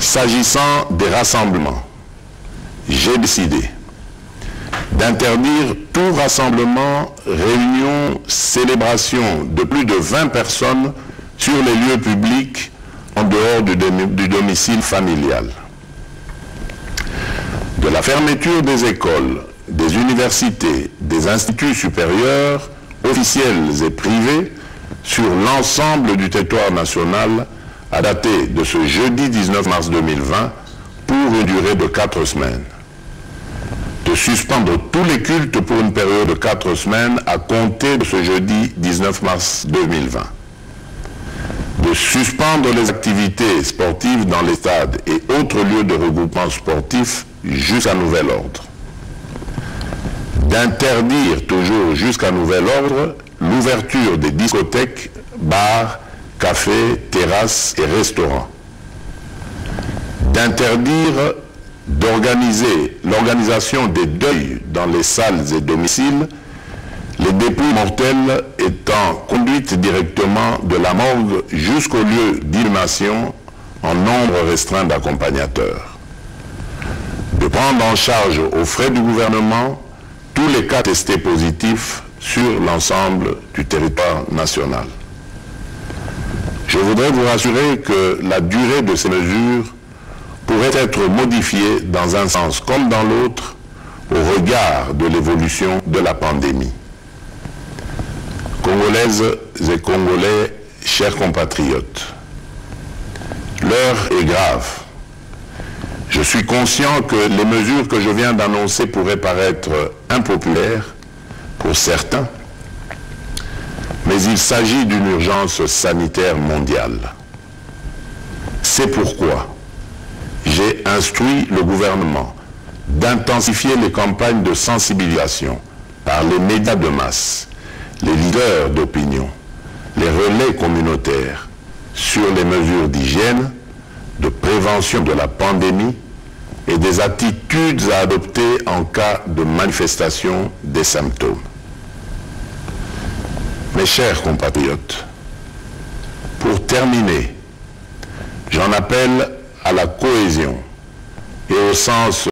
S'agissant des rassemblements, j'ai décidé d'interdire tout rassemblement, réunion, célébration de plus de 20 personnes sur les lieux publics en dehors du domicile familial. De la fermeture des écoles, des universités, des instituts supérieurs, officiels et privés, sur l'ensemble du territoire national, à dater de ce jeudi 19 mars 2020, pour une durée de 4 semaines. De suspendre tous les cultes pour une période de 4 semaines à compter de ce jeudi 19 mars 2020. De suspendre les activités sportives dans les stades et autres lieux de regroupement sportif jusqu'à nouvel ordre. D'interdire toujours jusqu'à nouvel ordre l'ouverture des discothèques, bars, cafés, terrasses et restaurants. D'interdire d'organiser l'organisation des deuils dans les salles et domiciles, les dépouilles mortelles étant conduites directement de la morgue jusqu'au lieu d'inhumation en nombre restreint d'accompagnateurs. De prendre en charge aux frais du gouvernement tous les cas testés positifs sur l'ensemble du territoire national. Je voudrais vous rassurer que la durée de ces mesures pourrait être modifiée dans un sens comme dans l'autre au regard de l'évolution de la pandémie. Congolaises et Congolais, chers compatriotes, l'heure est grave. Je suis conscient que les mesures que je viens d'annoncer pourraient paraître impopulaires pour certains, mais il s'agit d'une urgence sanitaire mondiale. C'est pourquoi j'ai instruit le gouvernement d'intensifier les campagnes de sensibilisation par les médias de masse, les leaders d'opinion, les relais communautaires sur les mesures d'hygiène, de prévention de la pandémie et des attitudes à adopter en cas de manifestation des symptômes. Mes chers compatriotes, pour terminer, j'en appelle à la cohésion et au sens